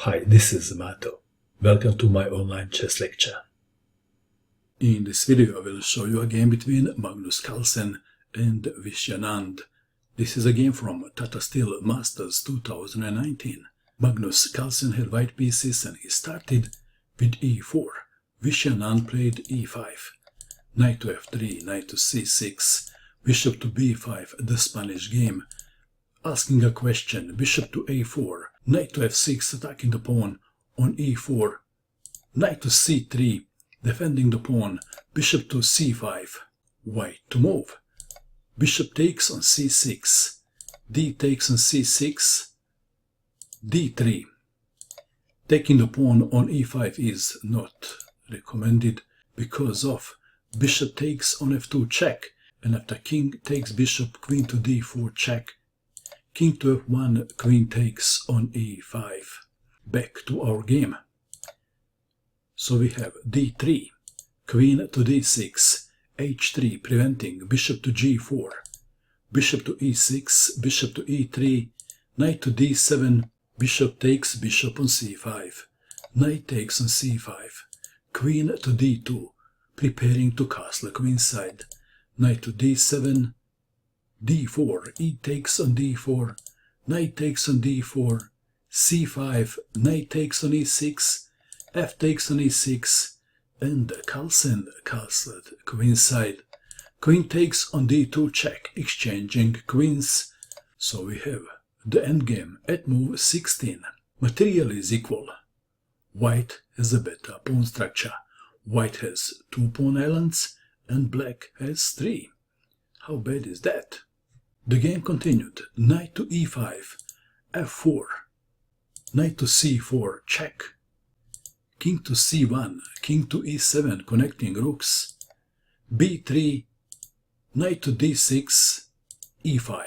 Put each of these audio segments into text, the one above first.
Hi, this is Mato. Welcome to my online chess lecture. In this video I will show you a game between Magnus Carlsen and Viswanathan. This is a game from Tata Steel Masters 2019. Magnus Carlsen had white pieces and he started with e4. Viswanathan played e5. Knight to f3, knight to c6, bishop to b5, the Spanish game. Asking a question, bishop to a4, knight to f6, attacking the pawn on e4, knight to c3, defending the pawn, bishop to c5, white to move, bishop takes on c6, d takes on c6, d3. Taking the pawn on e5 is not recommended because of bishop takes on f2 check, and after king takes bishop, queen to d4 check, king to f1, queen takes on e5. Back to our game. So we have d3, queen to d6, h3 preventing bishop to g4, bishop to e6, bishop to e3, knight to d7, bishop takes bishop on c5, knight takes on c5, queen to d2, preparing to castle queenside, knight to d7, d4, e takes on d4, knight takes on d4, c5, knight takes on e6, f takes on e6, and Carlsen castled queenside. Queen takes on d2 check, exchanging queens. So we have the endgame at move 16. Material is equal. White has a better pawn structure. White has 2 pawn islands and black has 3. How bad is that? The game continued. Knight to e5, f4, knight to c4, check, king to c1, king to e7, connecting rooks, b3, knight to d6, e5.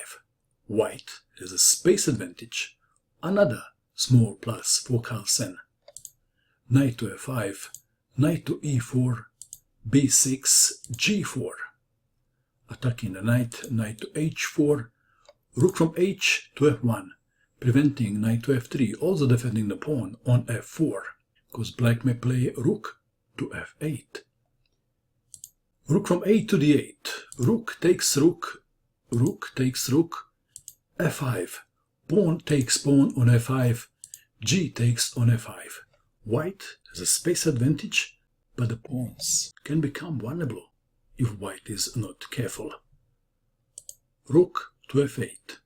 White has a space advantage. Another small plus for Carlsen. Knight to f5, knight to e4, b6, g4. Attacking the knight, knight to h4, rook from h to f1, preventing knight to f3, also defending the pawn on f4, because black may play rook to f8. Rook from a to d8, rook takes rook, rook takes rook, f5, pawn takes pawn on f5, g takes on f5. White has a space advantage, but the pawns can become vulnerable if white is not careful. Rook to f8,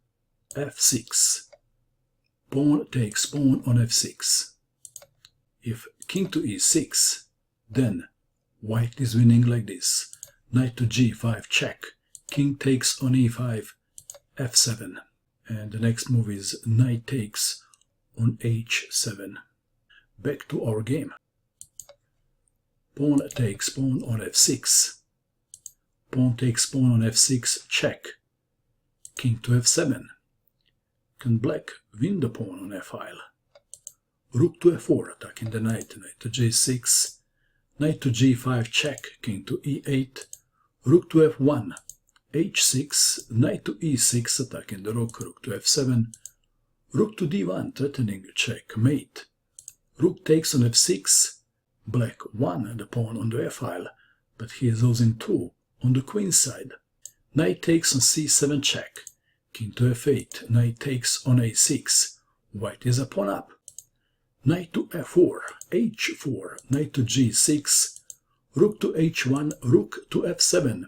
f6, pawn takes pawn on f6. If king to e6, then white is winning like this. Knight to g5 check, king takes on e5, f7, and the next move is knight takes on h7. Back to our game. Pawn takes pawn on f6. Pawn takes pawn on f6, check. King to f7. Can black win the pawn on f-file? Rook to f4, attacking the knight, knight to g6, knight to g5, check, king to e8, rook to f1, h6, knight to e6, attacking the rook, rook to f7, rook to d1, threatening checkmate, rook takes on f6, black won the pawn on the f-file, but he is losing 2 on the queen side. Knight takes on c7 check, king to f8, knight takes on a6, white is a pawn up. Knight to f4, h4, knight to g6, rook to h1, rook to f7,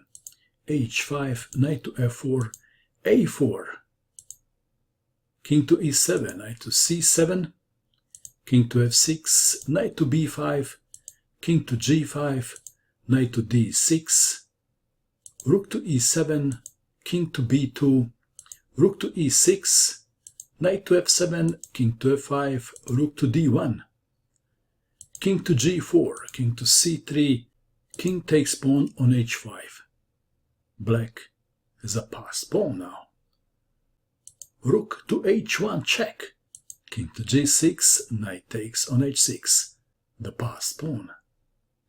h5, knight to f4, a4, king to e7, knight to c7, king to f6, knight to b5, king to g5, knight to d6, rook to e7, king to b2, rook to e6, knight to f7, king to f5, rook to d1, king to g4, king to c3, king takes pawn on h5. Black has a passed pawn now. Rook to h1, check, king to g6, knight takes on h6. The passed pawn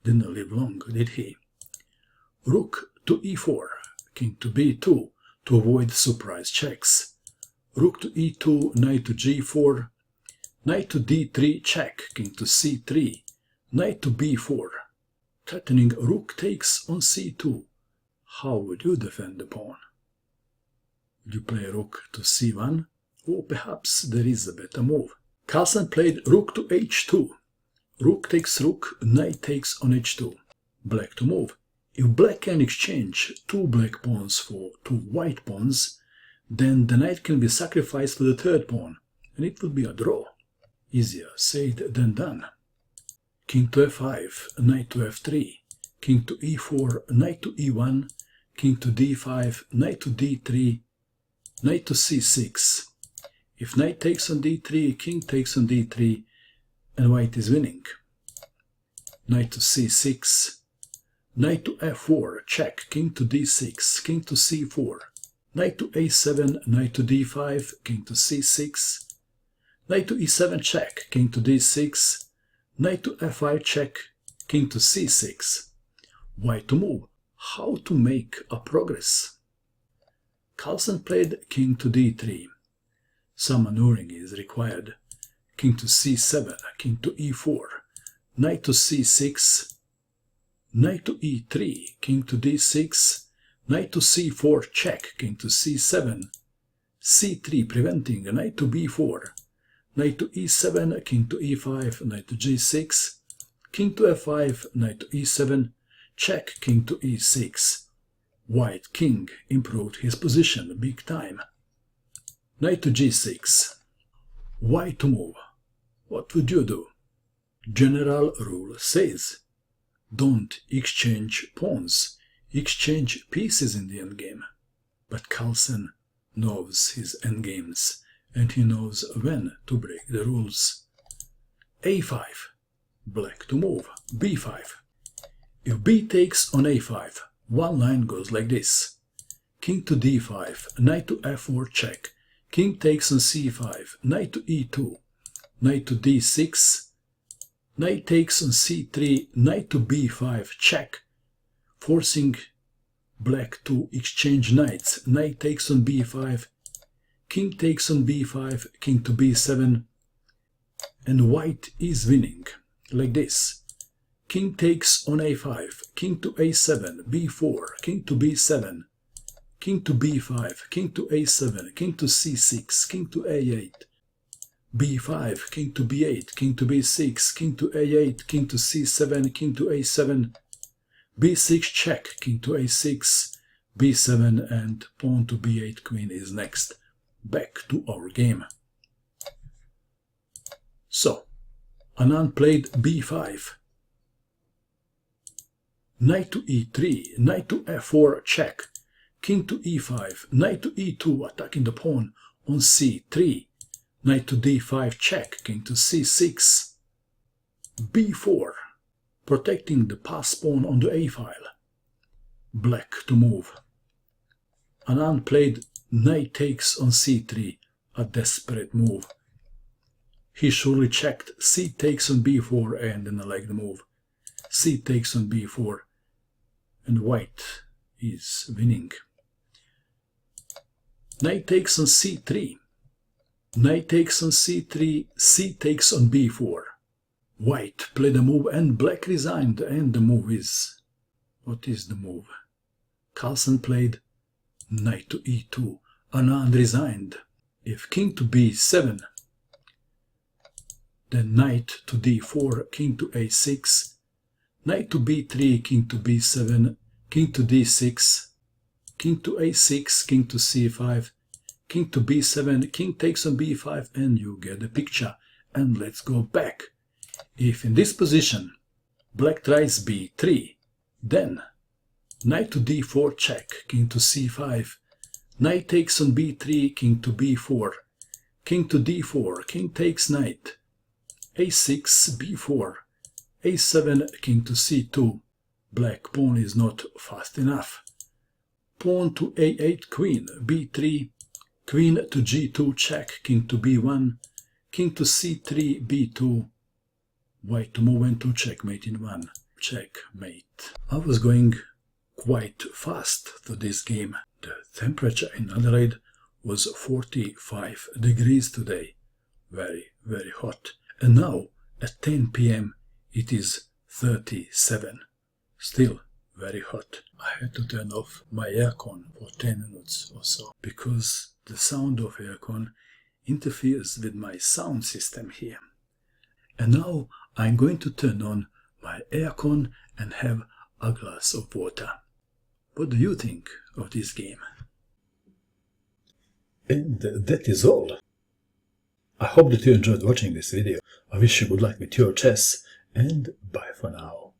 didn't live long, did he? Rook to e4, king to b2 to avoid surprise checks. Rook to e2, knight to g4, Knight to d3 check, king to c3, knight to b4, threatening rook takes on c2. How would you defend the pawn? Would you play rook to c1? Or perhaps there is a better move. Carlsen played rook to h2. Rook takes rook, knight takes on h2. Black to move. If black can exchange two black pawns for two white pawns, then the knight can be sacrificed for the third pawn, and it would be a draw. Easier said than done. King to f5, knight to f3, king to e4, knight to e1, king to d5, knight to d3, knight to c6. If knight takes on d3, king takes on d3, and white is winning. Knight to c6, knight to f4, check, king to d6, king to c4, knight to a7, knight to d5, king to c6, knight to e7 check, king to d6, knight to f5 check, king to c6. White to move. How to make a progress? Carlsen played king to d3. Some maneuvering is required. King to c7, king to e4, knight to c6, knight to e3, king to d6, knight to c4 check, king to c7, c3 preventing knight to b4, knight to e7, king to e5, knight to g6, king to f5, knight to e7, check, king to e6. White king improved his position big time. Knight to g6. White to move. What would you do? General rule says, don't exchange pawns, exchange pieces in the endgame. But Carlsen knows his endgames, and he knows when to break the rules. a5. Black to move. b5. If b takes on a5, one line goes like this. King to d5, knight to f4 check, king takes on c5, knight to e2, knight to d6, knight takes on c3, knight to b5 check, forcing black to exchange knights. Knight takes on b5, king takes on b5, king to b7, and white is winning like this. King takes on a5, king to a7, b4, king to b7, king to b5, king to a7, king to c6, king to a8, b5, king to b8, king to b6, king to a8, king to c7, king to a7, b6 check, king to a6, b7, and pawn to b8, queen is next. Back to our game. So, Anand played b5. Knight to e3, knight to f4 check, king to e5, knight to e2 attacking the pawn on c3, knight to d5 check, king to c6, b4, protecting the pass pawn on the a file. Black to move. Anand played knight takes on c3, a desperate move. He surely checked c takes on b4 and then I like the move. C takes on b4, and white is winning. Knight takes on c3, knight takes on c3, c takes on b4. White played a move and black resigned, and the move is... What is the move? Carlsen played knight to e2, Anand resigned. If king to b7, then knight to d4, king to a6, knight to b3, king to b7, king to d6, king to a6, king to c5, king to b7, king takes on b5, and you get the picture. And let's go back. If in this position black tries b3, then knight to d4 check, king to c5, knight takes on b3, king to b4, king to d4, king takes knight, a6, b4, a7, king to c2, black pawn is not fast enough. Pawn to a8, queen, b3, queen to g2 check, king to b1, king to c3, b2, white to move and to checkmate in one. Checkmate. I was going quite fast to this game. The temperature in Adelaide was 45 degrees today. Very, very hot. And now, at 10 p.m., it is 37. Still very hot. I had to turn off my aircon for 10 minutes or so, because the sound of aircon interferes with my sound system here. And now I'm going to turn on my aircon and have a glass of water. What do you think of this game? And that is all. I hope that you enjoyed watching this video. I wish you good luck with your chess, and bye for now.